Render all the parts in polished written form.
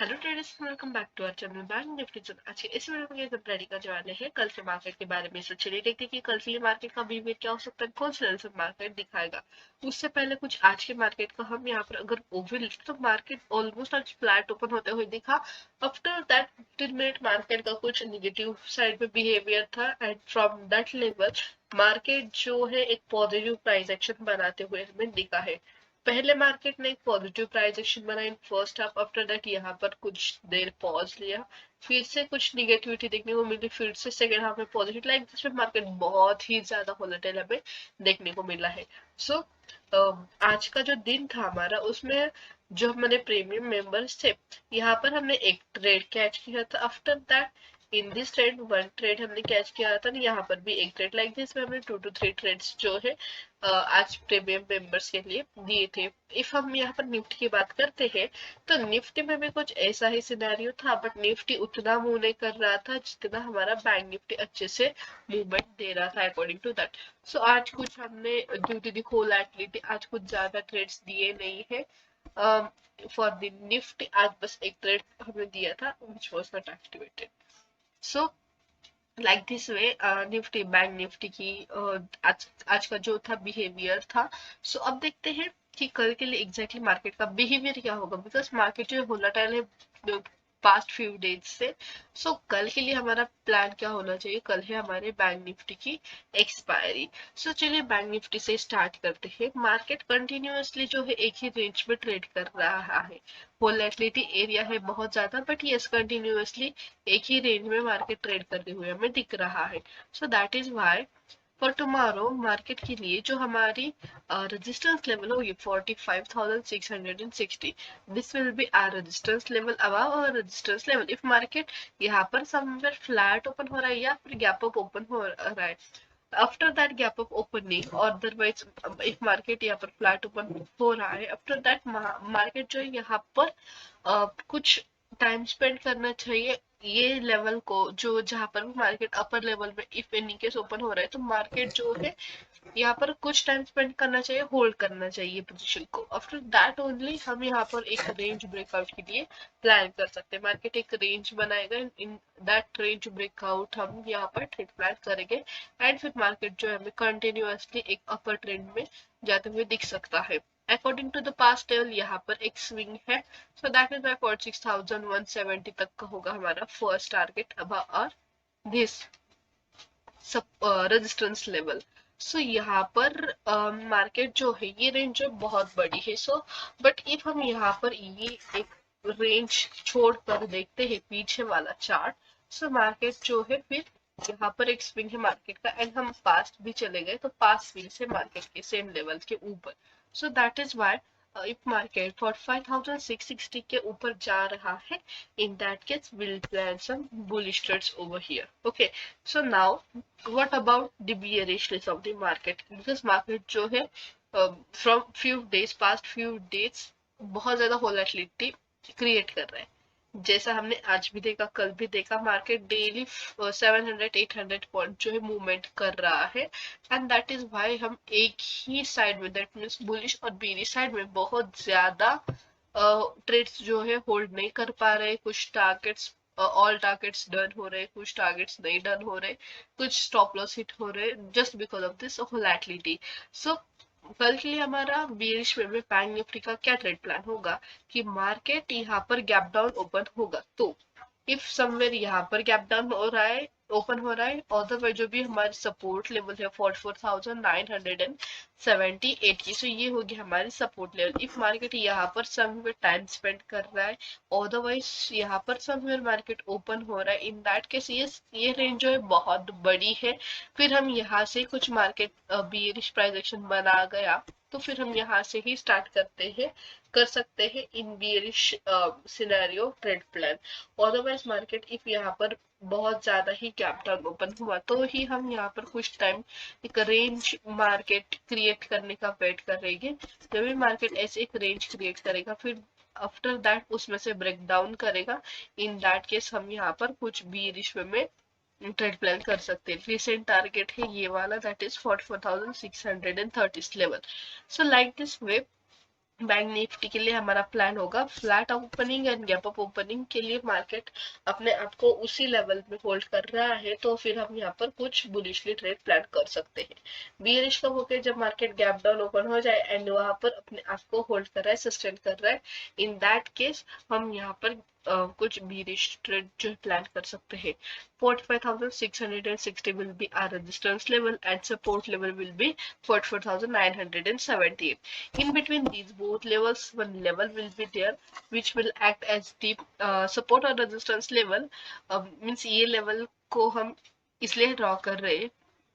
Hello traders, welcome back to our channel Bank Nifty. आज के इस वीडियो में हम रेडी करने वाले हैं कल के मार्केट के बारे में। तो चलिए देखते हैं कि कल के लिए मार्केट का बिहेवियर क्या हो सकता है, कौन सा मार्केट दिखाएगा। उससे पहले कुछ आज के मार्केट का हम यहाँ पर अगर ओवरव्यू, तो मार्केट ऑलमोस्ट आज फ्लैट ओपन होते हुए दिखा। आफ्टर दैट 15 मिनट मार्केट का कुछ निगेटिव साइड में बिहेवियर था and from that level market जो है एक पॉजिटिव प्राइस एक्शन बनाते हुए हमें दिखा है। पहले मार्केट ने एक पॉजिटिव प्राइस एक्शन बना in first half. After that यहाँ पर कुछ देर पॉज लिया, फिर से कुछ निगेटिविटी देखने को मिली, फिर से सेकेंड हाफ में पॉजिटिव, लाइक जिसमें मार्केट बहुत ही ज्यादा वोलेटाइल हमें देखने को मिला है। सो आज का जो दिन था हमारा, उसमें जो हमारे प्रीमियम मेंबर्स थे, यहाँ पर हमने एक ट्रेड कैच किया था। After that in this trade one trade हमने कैच किया था, यहाँ पर भी एक ट्रेड, लाइक दिस में हमने 2 to 3 ट्रेड्स जो है आज प्रीमियम मेंबर्स के लिए दिए थे। इफ हम यहाँ पर निफ्टी की बात करते हैं, तो निफ्टी में भी कुछ ऐसा ही सिनेरियो था, बट निफ्टी उतना मूव नहीं कर रहा था जितना हमारा बैंक निफ्टी अच्छे से मूवमेंट दे रहा था अकॉर्डिंग टू दैट। सो आज कुछ हमने ड्यू टू दी वोलेटिलिटी आज कुछ ज्यादा ट्रेड्स दिए नहीं है फॉर द निफ्टी। आज बस एक ट्रेड हमने दिया था which was not activated. So like this way Nifty bank Nifty की आज का जो था बिहेवियर था। सो अब देखते हैं कि कल के लिए एग्जैक्टली मार्केट का बिहेवियर क्या होगा, बिकॉज मार्केट जो वोलेटाइल है पास्ट फ्यू डेज से। सो कल के लिए हमारा प्लान क्या होना चाहिए, कल है हमारे बैंक निफ्टी की एक्सपायरी। सो चलिए बैंक निफ्टी से स्टार्ट करते हैं। मार्केट कंटिन्यूअसली जो है एक ही रेंज में ट्रेड कर रहा है। वोलेटिलिटी एरिया है बहुत ज्यादा, बट यस कंटिन्यूअसली एक ही रेंज में मार्केट ट्रेड करते हुए हमें दिख रहा है। So that is why for tomorrow market के लिए जो हमारी रेजिस्टेंस लेवल होगी 45,660, this will be our resistance level above और रेजिस्टेंस लेवल। इफ मार्केट यहाँ पर समवेयर फ्लैट ओपन हो रहा है या फिर गैप अप ओपन हो रहा है, after that gap up opening, और अदरवाइज इफ मार्केट यहाँ पर फ्लैट ओपन हो रहा है, आफ्टर दैट मार्केट जो है यहाँ पर कुछ टाइम स्पेंड करना चाहिए ये लेवल को, जो जहां पर भी मार्केट अपर लेवल में इफ एनी केस ओपन हो रहा है, तो मार्केट जो है यहाँ पर कुछ टाइम स्पेंड करना चाहिए, होल्ड करना चाहिए पोजीशन को। आफ्टर दैट ओनली हम यहाँ पर एक रेंज ब्रेकआउट के लिए प्लान कर सकते हैं। मार्केट एक रेंज बनाएगा, इन दैट रेंज ब्रेकआउट हम यहाँ पर ट्रेड प्लान करेंगे एंड फिर मार्केट जो है हमें कंटिन्यूअसली एक अपर ट्रेंड में जाते हुए दिख सकता है। According to the past level यहाँ पर एक स्विंग है, सो दैट इज बाय 46,170 तक का होगा हमारा फर्स्ट टारगेट अब और दिस रेजिस्टेंस लेवल। सो यहाँ पर मार्केट जो है ये रेंज जो बहुत बड़ी है। सो बट इफ हम यहाँ पर ये एक रेंज छोड़कर देखते हैं पीछे वाला चार्ट, सो मार्केट जो है फिर यहाँ पर एक स्विंग है मार्केट का एंड हम पास्ट भी चले गए तो पास्ट स्विंग से मार्केट के सेम लेवल के ऊपर। So that is why if market 45,660 के ऊपर जा रहा है, in that case we'll plan some bullish trades over here. Okay, so now what about the bearishness of the market, because market जो है from few days past few days बहुत ज्यादा volatility create कर रहा है। जैसा हमने आज भी देखा कल भी देखा, मार्केट डेली 700-800 पॉइंट जो है मूवमेंट कर रहा है एंड दैट इज वाई हम एक ही साइड में, दैट मीन्स बुलिश और बेरिश साइड में बहुत ज्यादा ट्रेड्स जो है होल्ड नहीं कर पा रहे। कुछ टारगेट्स ऑल टारगेट्स डन हो रहे, कुछ टारगेट्स नहीं डन हो रहे, कुछ स्टॉप लॉस हिट हो रहे just because of this volatility. So कल के लिए हमारा बेरिश में बैंक निफ्टी का क्या ट्रेड प्लान होगा कि मार्केट यहाँ पर गैप डाउन ओपन होगा, तो इफ समवेयर यहाँ पर गैप डाउन हो रहा है ओपन हो रहा है, अदरवाइज जो भी हमारी सपोर्ट लेवल है 44,978 की, सो ये होगी हमारी सपोर्ट लेवल। इफ मार्केट यहाँ पर समवेयर टाइम स्पेंड कर रहा है, अदरवाइज यहाँ पर समवेयर मार्केट ओपन हो रहा है, इन दैट केस ये रेंज जो है बहुत बड़ी है। फिर हम यहाँ से कुछ मार्केट बियरिश प्राइस एक्शन बना गया तो फिर हम यहाँ से ही स्टार्ट कर सकते हैं in bearish scenario trade plan. Otherwise market if यहाँ पर बहुत ज्यादा ही गैप डाउन ओपन हुआ तो ही हम यहाँ पर कुछ टाइम एक रेंज मार्केट क्रिएट करने का वेट करेंगे। जब भी मार्केट ऐसे एक रेंज क्रिएट करेगा फिर आफ्टर दैट उसमें से ब्रेक डाउन करेगा, इन दैट केस हम यहाँ पर कुछ बियरिश में ट्रेड प्लान कर सकते हैं। रिसेंट टारगेट है ये वाला, that is 44,630 level. So like this way bank Nifty के लिए हमारा प्लान होगा flat opening and gap up opening के लिए मार्केट अपने आप को उसी लेवल में होल्ड कर रहा है, तो फिर हम यहाँ पर कुछ बुलिशली ट्रेड प्लान कर सकते हैं। बियरिश कब होके, जब मार्केट गैप डाउन ओपन हो जाए एंड वहां पर अपने आप को होल्ड कर रहा है, सस्टेन कर रहा है, इन दैट केस हम यहाँ पर कुछ बियरिश ट्रेड जो प्लान कर सकते हैं। 45,660 will be our resistance level and support level will be 44,978. In between these both levels, one level will be there which will act as deep support or resistance level. Means ये level को हम इसलिए draw कर रहे हैं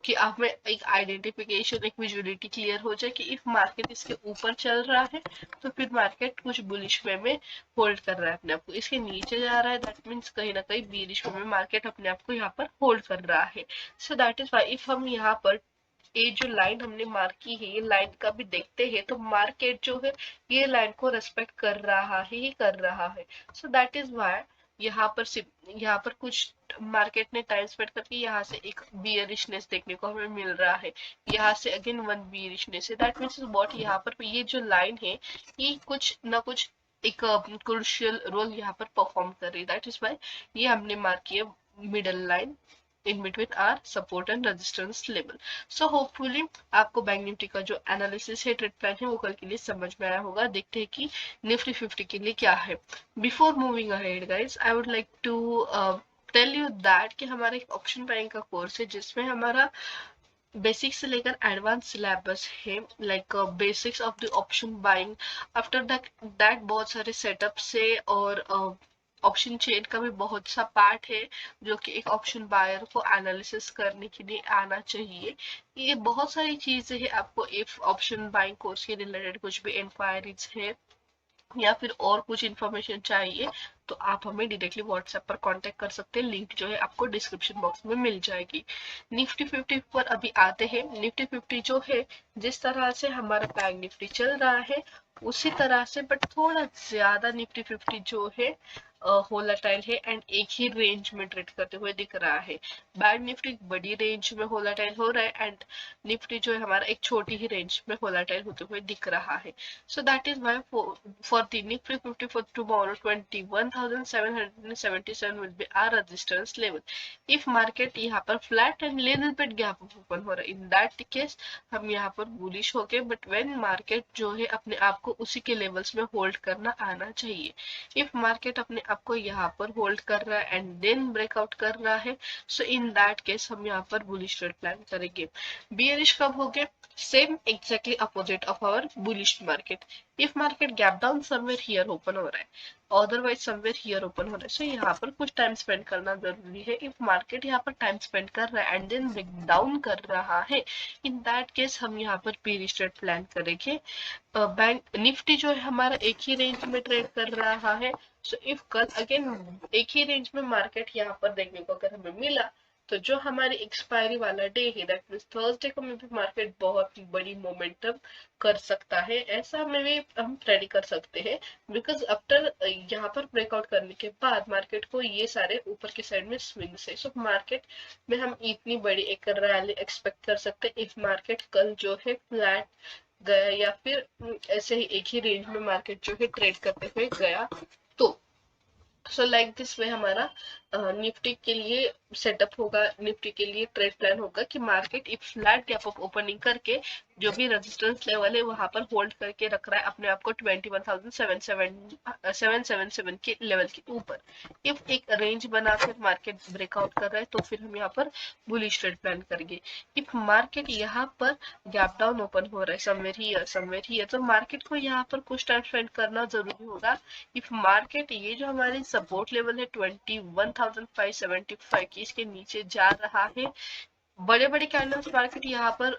कि आप में एक आइडेंटिफिकेशन, एक विजुअलिटी क्लियर हो जाए कि इफ मार्केट इसके ऊपर चल रहा है तो फिर मार्केट कुछ बुलिश वे में होल्ड कर रहा है अपने आप को, इसके नीचे जा रहा है दैट मीन्स कहीं ना कहीं बीरिश वे में मार्केट अपने आप को यहाँ पर होल्ड कर रहा है। So that is why if हम यहाँ पर ये जो लाइन हमने मार्क की है, ये लाइन का भी देखते हैं तो मार्केट जो है ये लाइन को रेस्पेक्ट कर रहा है ही कर रहा है। सो दैट इज वाई यहाँ पर कुछ मार्केट ने टाइम स्पेंड करके यहाँ से एक बियरिशनेस देखने को हमें मिल रहा है, यहाँ से अगेन वन बियरिशनेस है। दैट मीन्स व्हाट, यहाँ पर ये जो लाइन है ये कुछ ना कुछ एक क्रूशियल रोल यहाँ पर परफॉर्म कर रही है। दैट इज वाई ये हमने मार्क किया middle line in between our support and resistance level. So hopefully आपको बैंक निफ्टी का जो एनालिसिस है, ट्रेड प्लान है, वो कल के लिए समझ में आया होगा। देखते हैं कि निफ्टी 50 के लिए क्या है। Before moving ahead guys, I would like to tell you that कि हमारा एक ऑप्शन बाइंग का कोर्स है जिसमें हमारा बेसिक से लेकर एडवांस सिलेबस है, like basics of the option buying. After that बहुत सारे सेटअप से और ऑप्शन चेन का भी बहुत सा पार्ट है जो कि एक ऑप्शन बायर को एनालिसिस करने के लिए आना चाहिए। ये बहुत सारी चीजें हैं। आपको इफ ऑप्शन बाइंग कोर्स के रिलेटेड कुछ भी इंक्वायरीज है या फिर और कुछ इन्फॉर्मेशन चाहिए तो आप हमें डायरेक्टली व्हाट्सएप पर कांटेक्ट कर सकते हैं। लिंक जो है आपको डिस्क्रिप्शन बॉक्स में मिल जाएगी। निफ्टी 50 पर अभी आते हैं। निफ्टी 50 जो है, जिस तरह से हमारा बैंक निफ्टी चल रहा है उसी तरह से बट थोड़ा ज्यादा निफ्टी 50 जो है होलाटाइल है एंड एक ही रेंज में ट्रेड करते हुए दिख रहा है। बैंक निफ्टी बड़ी रेंज में होलाटाइल हो रहा है एंड निफ्टी जो है हमारा एक छोटी ही रेंज में होलाटाइल होते हुए दिख रहा है। So that is why for the Nifty 50 for tomorrow 21,777 will be our resistance level. If market यहाँ पर flat and little bit gap open हो रहा है, इन दैट केस हम यहाँ पर बुलिश हो गए, बट व्हेन मार्केट जो है अपने आप को उसी के लेवल्स में होल्ड करना आना चाहिए। इफ मार्केट अपने आप को यहाँ पर होल्ड कर रहा है एंड देन ब्रेकआउट कर रहा है, सो इन दैट केस हम यहाँ पर बुलिश ट्रेड प्लान करेंगे। बियरिश कब हो गए, same exactly opposite of our bullish market. If market gap down somewhere here open हो रहा है, अदरवाइज समवेयर हियर ओपन हो रहा है, सो यहाँ पर कुछ टाइम स्पेंड करना जरूरी है। इफ मार्केट यहाँ पर टाइम स्पेंड कर रहा है एंड देन ब्रेक डाउन कर रहा है, इन दैट केस हम यहाँ पर बियरिश ट्रेड प्लान करेंगे। बैंक निफ्टी जो है हमारा एक ही रेंज में ट्रेड कर रहा है। सो इफ कल अगेन एक ही रेंज में मार्केट यहाँ पर देखने को अगर हमें मिला तो जो हमारी एक्सपायरी वाला डे है दैट मीन्स थर्सडे को में भी मार्केट बहुत बड़ी मोमेंटम कर सकता है, ऐसा में भी हम रेडी कर सकते हैं। बिकॉज आफ्टर यहाँ पर ब्रेकआउट करने के बाद मार्केट को ये सारे ऊपर की साइड में स्विंग्स है। सो मार्केट में हम इतनी बड़ी एक रैली एक्सपेक्ट कर सकते हैं इफ मार्केट कल जो है फ्लैट गया या फिर ऐसे ही एक ही रेंज में मार्केट जो है ट्रेड करते हुए गया तो। सो लाइक दिस वे हमारा निफ्टी के लिए सेटअप होगा, निफ्टी के लिए ट्रेड प्लान होगा कि मार्केट एक फ्लैट गैप ऑफ ओपनिंग करके जो भी रेजिस्टेंस लेवल है वहां पर होल्ड करके रख रहा है अपने आप को 21,777 के लेवल के ऊपर। इफ एक रेंज बनाकर मार्केट ब्रेकआउट कर रहा है तो फिर हम यहाँ पर बुलिश ट्रेड प्लान करेंगे। इफ मार्केट यहाँ पर गैप डाउन ओपन हो रहा है समवेयर हियर तो मार्केट को यहाँ पर कुछ टाइम स्पेंड करना जरूरी होगा। इफ मार्केट ये जो हमारी सपोर्ट लेवल है 21,575 की इसके नीचे जा रहा है, बड़े बड़े कैंडल्स मार्केट यहाँ पर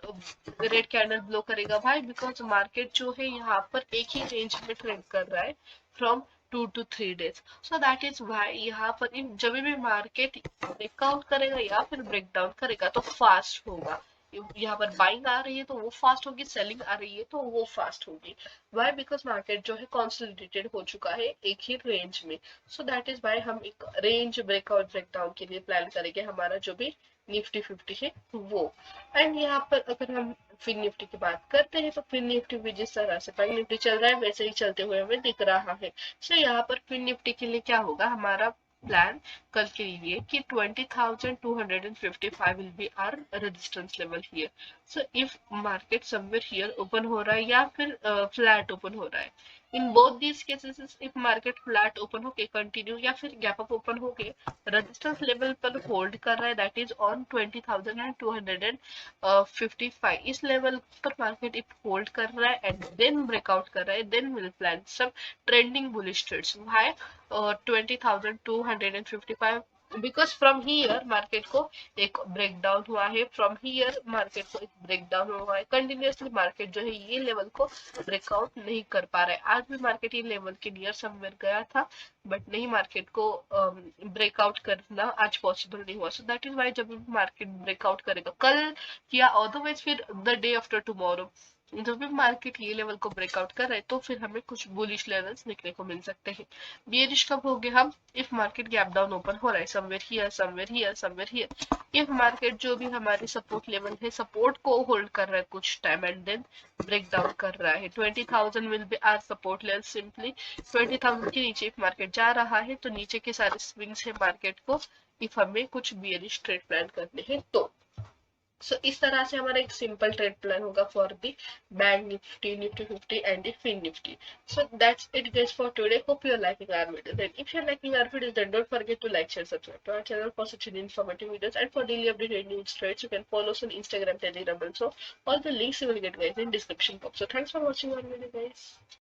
रेड कैंडल ब्लो करेगा भाई, बिकॉज मार्केट जो है यहाँ पर एक ही रेंज में ट्रेड कर रहा है from 2 to 3 days। So that is why यहाँ पर जब भी मार्केट ब्रेकआउट करेगा या फिर ब्रेकडाउन करेगा तो फास्ट होगा। यहाँ पर बाइंग आ रही है तो वो फास्ट होगी, सेलिंग आ रही है तो वो फास्ट होगी। वाई? बिकॉज मार्केट जो है कॉन्सोलिडेटेड हो चुका है एक ही रेंज में। सो दैट इज वाई हम एक रेंज ब्रेकआउट ब्रेकडाउन के लिए प्लान करेंगे हमारा जो भी निफ्टी 50 है वो। एंड यहाँ पर अगर हम फिन निफ्टी की बात करते हैं तो फिन निफ्टी भी जिस तरह से बैंक निफ्टी चल रहा है वैसे ही चलते हुए हमें दिख रहा है। सो यहाँ पर फिन निफ्टी के लिए क्या होगा हमारा प्लान कल के लिए कि 20,255 will be our resistance level here. So if market somewhere here open हो रहा है या फिर फ्लैट ओपन हो रहा है, in both these cases if market flat open होके कंटिन्यू या फिर गैप अप ओपन होके रेजिस्टेंस लेवल पर होल्ड कर रहा है दैट इज ऑन 20,255, इस लेवल पर मार्केट इफ होल्ड कर रहा है एंड देन ब्रेकआउट कर रहा है then will plan some trending bullish trades. Why 20,255? Because from here market को एक ब्रेकडाउन हुआ है, फ्रॉम हियर मार्केट को एक ब्रेकडाउन हुआ है, कंटिन्यूसली मार्केट जो है ये लेवल को ब्रेकआउट नहीं कर पा रहा है। आज भी मार्केट ये लेवल के नियर समवेयर गया था बट नहीं मार्केट को ब्रेकआउट करना आज पॉसिबल नहीं हुआ। सो दैट इज वाई जब मार्केट ब्रेकआउट करेगा कल या अदरवाइज फिर द डे आफ्टर टुमारो, जब भी मार्केट ये लेवल को ब्रेकआउट कर रहा है तो फिर हमें कुछ बुलिश लेवल्स देखने को मिल सकते हैं। बियरिश कब हो गए हम? If market gap down open हो रहा है somewhere here somewhere here somewhere here, if market जो भी हमारे सपोर्ट लेवल है सपोर्ट को होल्ड कर रहा है कुछ time and then break down कर रहा है, 20,000 will be our support level. Simply 20,000 के नीचे इफ मार्केट जा रहा है तो नीचे के सारे स्विंग्स है मार्केट को इफ हमें कुछ बियरिश ट्रेड प्लान करने हैं तो। सो इस तरह से हमारा एक सिंपल ट्रेड प्लान होगा for the Bank Nifty, Nifty 50 and the Fin Nifty. So that's it guys for today. Hope you're liking our videos. And if you're liking our videos, then don't forget to like, share, subscribe to our channel for such informative videos. And for daily updated news trades, you can follow us on Instagram, Telegram, also. All the links you will get guys in description box. So thanks for watching our video guys.